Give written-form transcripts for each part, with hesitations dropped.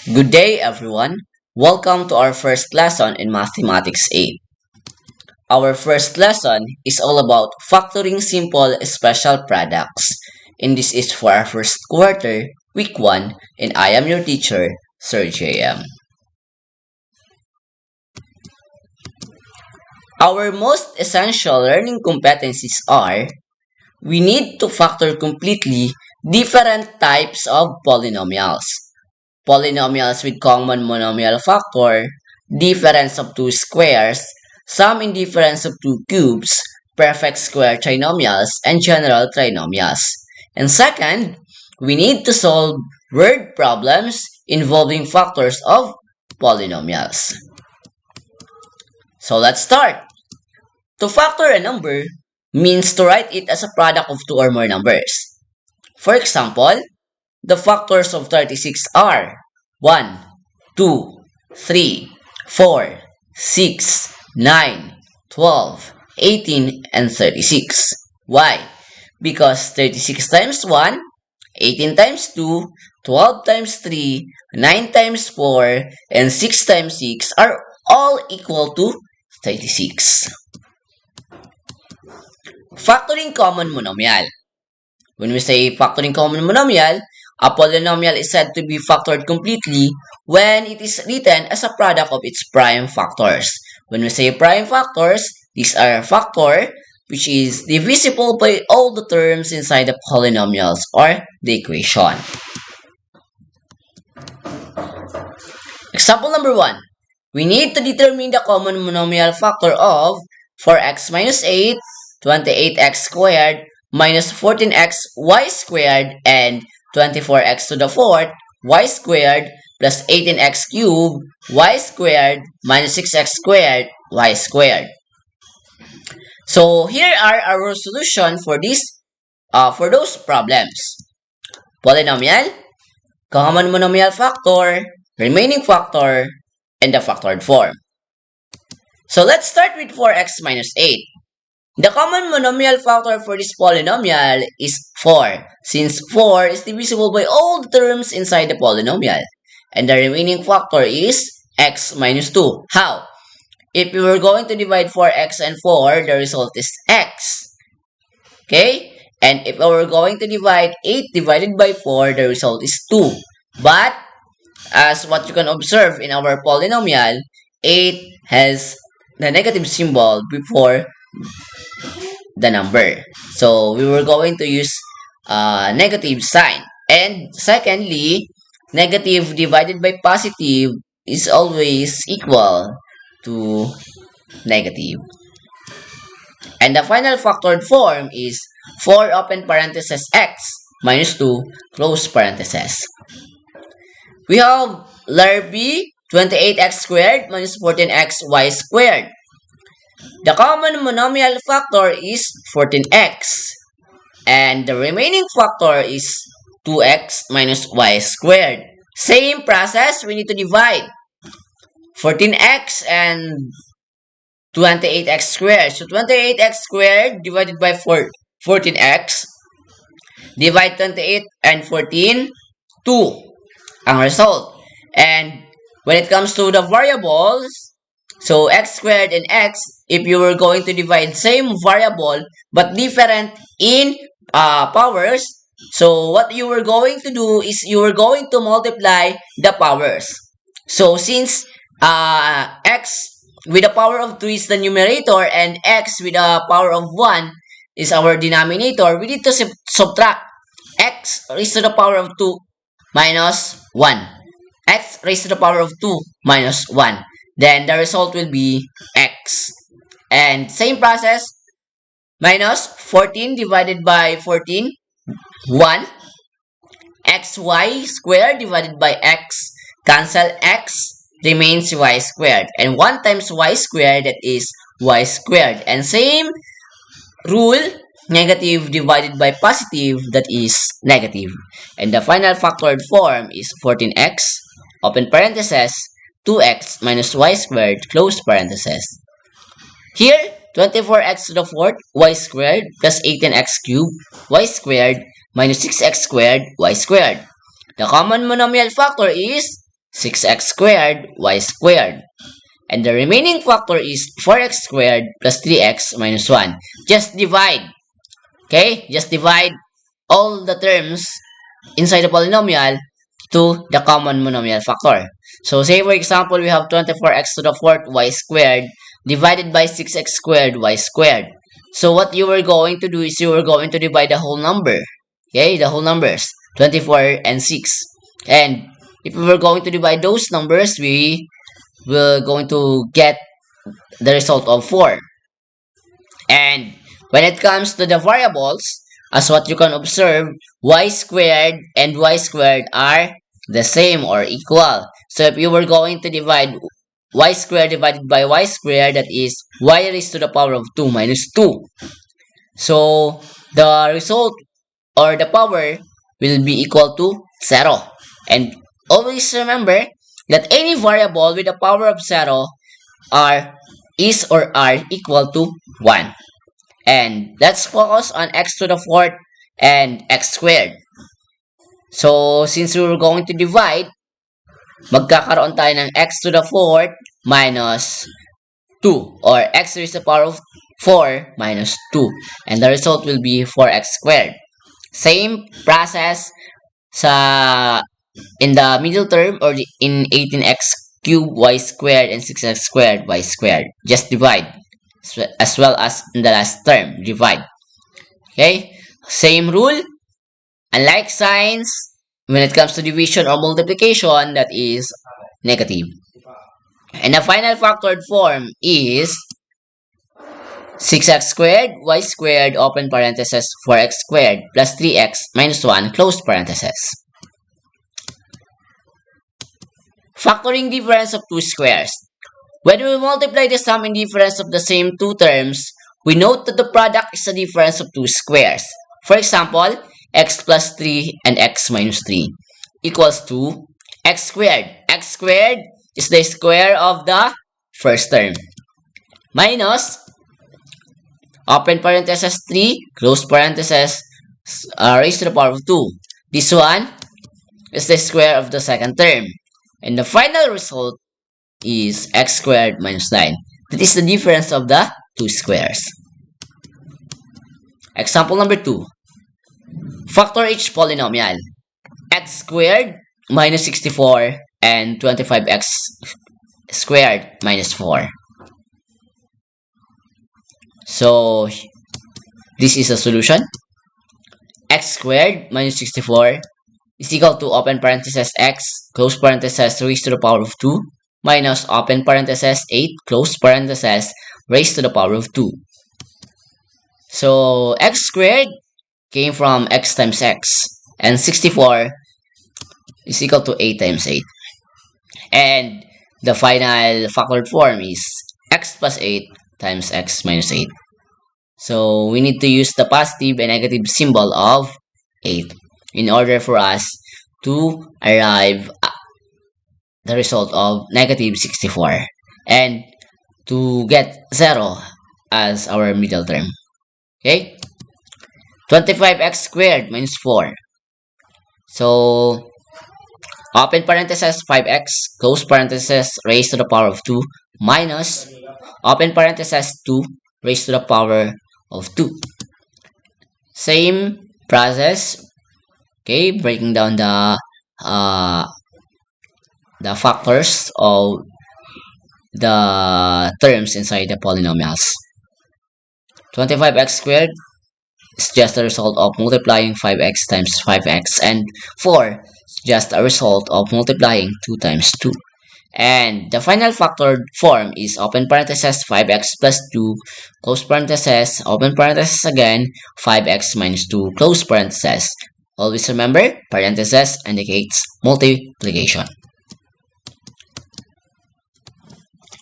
Good day, everyone. Welcome to our first lesson in Mathematics 8. Our first lesson is all about factoring simple special products. And this is for our first quarter, week 1, and I am your teacher, Sir JM. Our most essential learning competencies are: we need to factor completely different types of polynomials. Polynomials with common monomial factor, difference of two squares, sum and difference of two cubes, perfect square trinomials, and general trinomials. And second, we need to solve word problems involving factors of polynomials. So let's start. To factor a number means to write it as a product of two or more numbers. For example, the factors of 36 are 1, 2, 3, 4, 6, 9, 12, 18, and 36. Why? Because 36 times 1, 18 times 2, 12 times 3, 9 times 4, and 6 times 6 are all equal to 36. Factoring common monomial. When we say factoring common monomial, a polynomial is said to be factored completely when it is written as a product of its prime factors. When we say prime factors, these are a factor which is divisible by all the terms inside the polynomials or the equation. Example number 1. We need to determine the common monomial factor of 4x minus 8, 28x squared, minus 14x y squared, and 24x to the fourth y squared plus 18x cubed y squared minus 6x squared y squared. So here are our solution for those problems. Polynomial, common monomial factor, remaining factor, and the factored form. So let's start with 4x minus 8. The common monomial factor for this polynomial is 4, since 4 is divisible by all the terms inside the polynomial. And the remaining factor is x minus 2. How? If we were going to divide 4x and 4, the result is x. Okay? And if we were going to divide 8 divided by 4, the result is 2. But, as what you can observe in our polynomial, 8 has the negative symbol before the number. So we were going to use negative sign. And secondly, negative divided by positive is always equal to negative. And the final factored form is 4 open parenthesis x minus 2 close parenthesis. We have letter B, 28x squared minus 14x y squared. The common monomial factor is 14x, and the remaining factor is 2x minus y squared. Same process, we need to divide 14x and 28x squared. So 28x squared divided by 14x, divide 28 and 14, 2 ang result. And when it comes to the variables, so x squared and x, if you were going to divide same variable but different in powers, so what you were going to do is you were going to multiply the powers. So since x with the power of 2 is the numerator and x with the power of 1 is our denominator, we need to subtract x raised to the power of 2 minus 1. X raised to the power of 2 minus 1. Then the result will be x. And same process, minus 14 divided by 14, 1. Xy squared divided by x, cancel x, remains y squared. And 1 times y squared, that is y squared. And same rule, negative divided by positive, that is negative. And the final factored form is 14x, open parenthesis, 2x minus y squared, close parenthesis. Here, 24x to the fourth, y squared, plus 18x cubed, y squared, minus 6x squared, y squared. The common monomial factor is 6x squared y squared. And the remaining factor is 4x squared plus 3x minus 1. Just divide. Okay? Just divide all the terms inside the polynomial to the common monomial factor. So say for example, we have 24x to the 4th y squared divided by 6x squared y squared. So what you were going to do is you were going to divide the whole number. Okay, the whole numbers, 24 and 6. And if we were going to divide those numbers, we will going to get the result of 4. And when it comes to the variables, as what you can observe, y squared and y squared are the same or equal. So if you were going to divide y squared divided by y squared, that is y raised to the power of 2 minus 2. So the result or the power will be equal to 0. And always remember that any variable with a power of 0 is or are equal to 1. And let's focus on x to the 4th and x squared. So, since we were going to divide, magkakaroon tayo ng x to the 4th minus 2 or x raised to the power of 4 minus 2. And the result will be 4x squared. Same process in the middle term or in 18x cubed y squared and 6x squared y squared. Just divide. As well as in the last term, divide. Okay? Same rule. Unlike signs, when it comes to division or multiplication, that is negative. And the final factored form is 6x squared, y squared, open parenthesis, 4x squared, plus 3x minus 1, close parenthesis. Factoring difference of two squares. When we multiply the sum and difference of the same two terms, we note that the product is the difference of two squares. For example, x plus 3 and x minus 3 equals to x squared. X squared is the square of the first term. Minus, open parenthesis 3, close parenthesis, raised to the power of 2. This one is the square of the second term. And the final result is x squared minus 9. That is the difference of the two squares. Example number 2. Factor each polynomial. X squared minus 64 and 25x squared minus 4. So, this is a solution. X squared minus 64 is equal to open parenthesis x, close parenthesis, raised to the power of 2, minus open parenthesis 8, close parenthesis, raised to the power of 2. So, x squared came from x times x, and 64 is equal to 8 times 8. And the final factored form is x plus 8 times x minus 8. So, we need to use the positive and negative symbol of 8 in order for us to arrive at the result of negative 64 and to get 0 as our middle term. Okay? 25x squared minus 4. So, open parenthesis 5x, close parenthesis, raised to the power of 2, minus, open parenthesis 2, raised to the power of 2. Same process. Okay, breaking down the factors of the terms inside the polynomials. 25x squared is just a result of multiplying 5x times 5x, and 4 is just a result of multiplying 2 times 2. And the final factored form is open parenthesis 5x plus 2, close parenthesis, open parenthesis again, 5x minus 2, close parenthesis. Always remember, parenthesis indicates multiplication.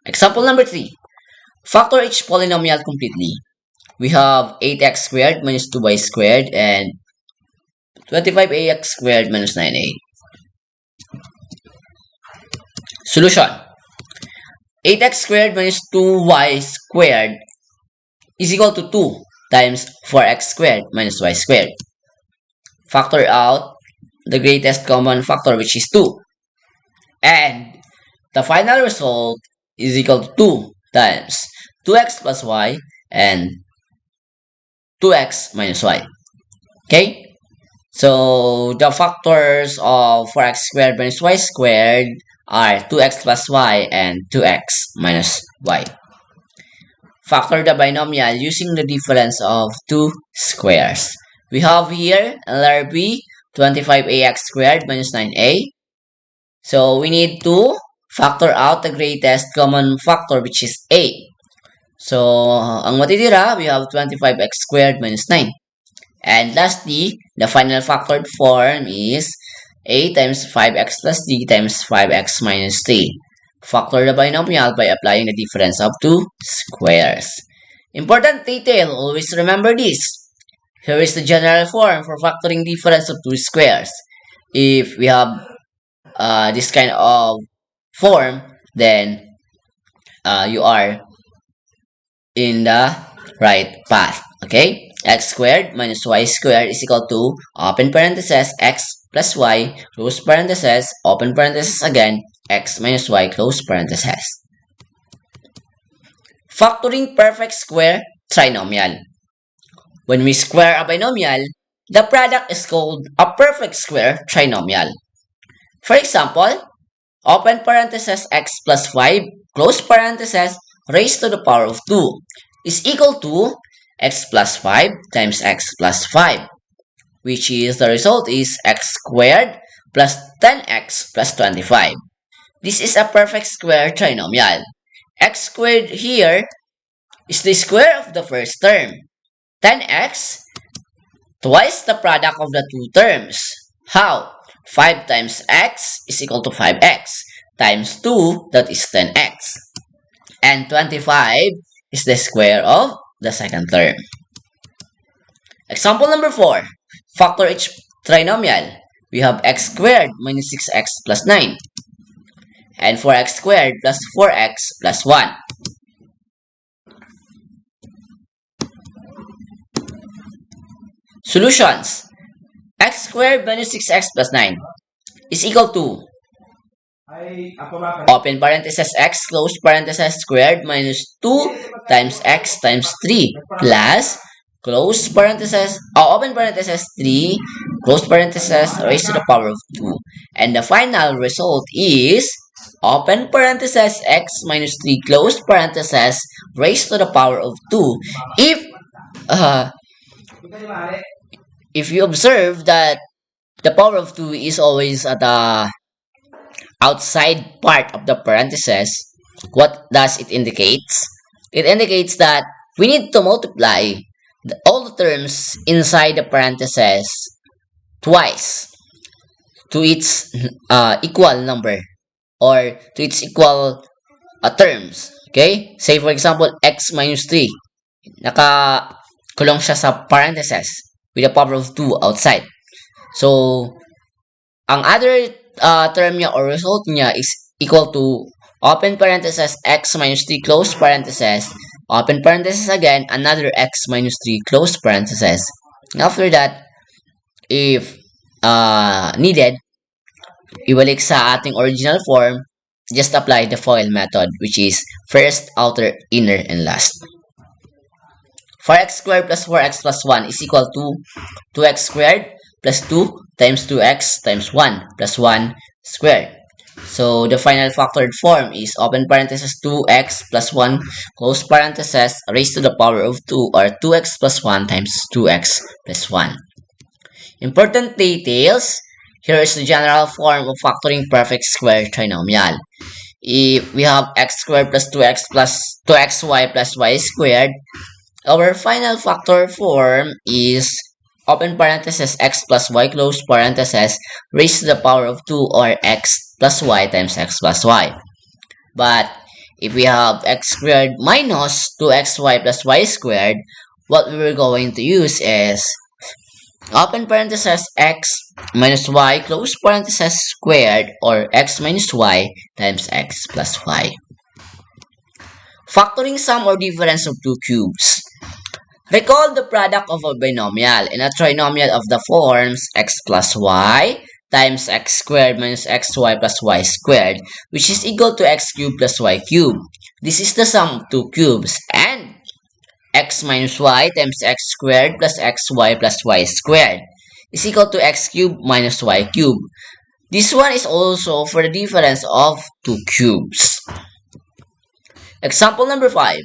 Example number 3. Factor each polynomial completely. We have 8x squared minus 2y squared and 25ax squared minus 9a. Solution. 8x squared minus 2y squared is equal to 2 times 4x squared minus y squared. Factor out the greatest common factor, which is 2. And the final result is equal to 2 times 2x plus y and 2x minus y. Okay? So the factors of 4x squared minus y squared are 2x plus y and 2x minus y. Factor the binomial using the difference of two squares. We have here letter B, 25ax squared minus 9a. So we need to factor out the greatest common factor, which is a. So ang matitira, we have 25x squared minus 9. And lastly, the final factored form is a times 5x plus d times 5x minus 3. Factor the binomial by applying the difference of two squares. Important detail, always remember this. Here is the general form for factoring difference of two squares. If we have this kind of form, then you are in the right path. Okay? X squared minus y squared is equal to open parenthesis x plus y close parenthesis open parenthesis again x minus y close parenthesis. Factoring perfect square trinomial. When we square a binomial, the product is called a perfect square trinomial. For example, open parenthesis x plus 5 close parenthesis raised to the power of 2 is equal to x plus 5 times x plus 5, which is the result is x squared plus 10x plus 25. This is a perfect square trinomial. X squared here is the square of the first term. 10x, twice the product of the two terms. How? 5 times x is equal to 5x times 2, that is 10x. And 25 is the square of the second term. Example number 4. Factor each trinomial. We have x squared minus 6x plus 9. And 4x squared plus 4x plus 1. Solutions. X squared minus 6x plus 9 is equal to open parenthesis x close parenthesis squared minus 2 times x times 3 plus close parenthesis open parenthesis 3 close parenthesis raised to the power of 2. And the final result is open parenthesis x minus 3 close parenthesis raised to the power of 2. If you observe that the power of 2 is always at the outside part of the parenthesis, what does it indicate? It indicates that we need to multiply all the terms inside the parenthesis twice to its equal number or to its equal terms. Okay? Say for example, x minus 3. Nakakulong siya sa parenthesis with a power of 2 outside. So, ang other term niya or result niya is equal to open parenthesis x minus 3 close parenthesis open parenthesis again another x minus 3 close parenthesis. After that, if needed, ibalik sa ating original form, just apply the FOIL method, which is first, outer, inner, and last. 4x squared plus 4x plus 1 is equal to 2x squared plus 2 times 2x times 1 plus 1 squared. So the final factored form is open parenthesis 2x plus 1 close parenthesis raised to the power of 2 or 2x plus 1 times 2x plus 1. Important details. Here is the general form of factoring perfect square trinomial. If we have x squared plus 2x plus 2xy plus y squared, our final factor form is open parenthesis x plus y close parenthesis raised to the power of 2 or x plus y times x plus y. But if we have x squared minus 2xy plus y squared, what we were going to use is open parenthesis x minus y close parenthesis squared or x minus y times x plus y. Factoring sum or difference of two cubes. Recall the product of a binomial and a trinomial of the forms x plus y times x squared minus xy plus y squared, which is equal to x cubed plus y cubed. This is the sum of two cubes, and x minus y times x squared plus xy plus y squared is equal to x cubed minus y cubed. This one is also for the difference of two cubes. Example number 5.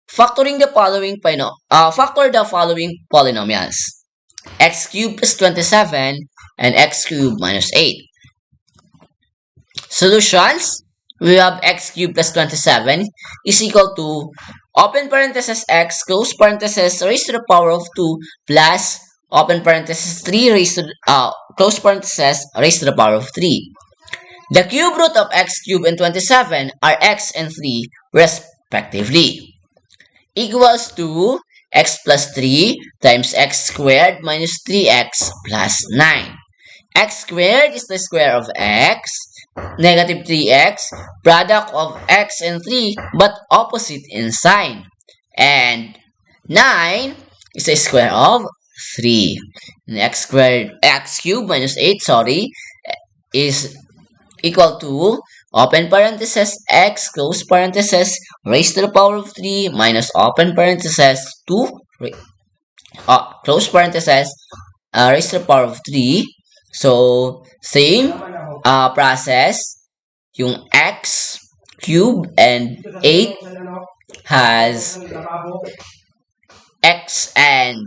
Factor the following polynomials: x cubed plus 27 and x cubed minus 8. Solutions: we have x cubed plus 27 is equal to open parenthesis x close parenthesis raised to the power of 2 plus open parenthesis 3 raised to close parenthesis raised to the power of 3. The cube root of x cubed and 27 are x and 3 respectively, equals to x plus 3 times x squared minus 3x plus 9. X squared is the square of x, negative 3x, product of x and 3, but opposite in sign. And 9 is the square of 3. And x cubed minus 8, is equal to open parenthesis x close parenthesis raised to the power of 3 minus open parenthesis 2 close parenthesis raised to the power of 3. So, same process. Yung x cube and 8 has x and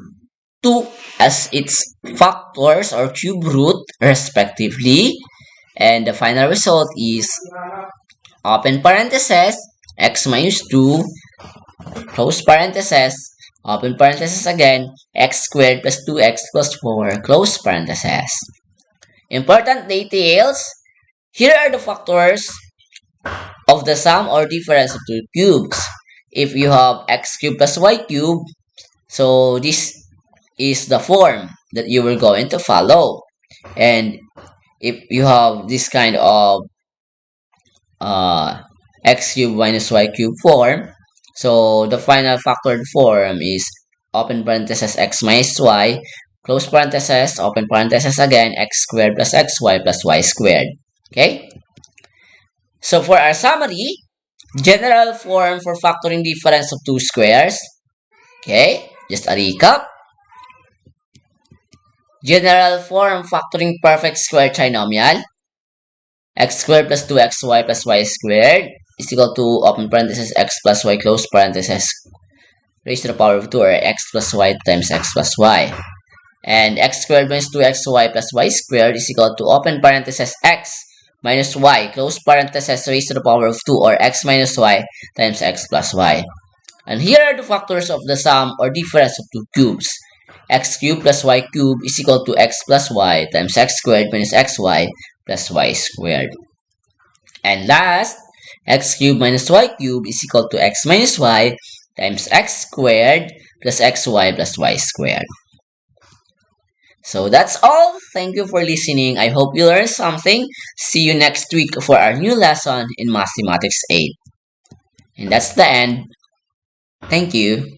2 as its factors or cube root respectively. And the final result is open parenthesis x minus 2 close parenthesis open parenthesis again x squared plus 2x plus 4 close parenthesis. Important details. Here are the factors of the sum or difference of two cubes. If you have x cubed plus y cubed, so this is the form that you will going to follow. And if you have this kind of x cubed minus y cubed form, so the final factored form is open parenthesis x minus y close parenthesis open parenthesis again x squared plus xy plus y squared. Okay, so for our summary, general form for factoring difference of two squares. Okay, just a recap. General form factoring perfect square trinomial: x squared plus 2xy plus y squared is equal to open parenthesis x plus y close parenthesis raised to the power of 2, or x plus y times x plus y. And x squared minus 2xy plus y squared is equal to open parenthesis x minus y close parenthesis raised to the power of 2, or x minus y times x plus y. And here are the factors of the sum or difference of two cubes: x cubed plus y cubed is equal to x plus y times x squared minus xy plus y squared. And last, x cubed minus y cubed is equal to x minus y times x squared plus xy plus y squared. So that's all. Thank you for listening. I hope you learned something. See you next week for our new lesson in Mathematics 8. And that's the end. Thank you.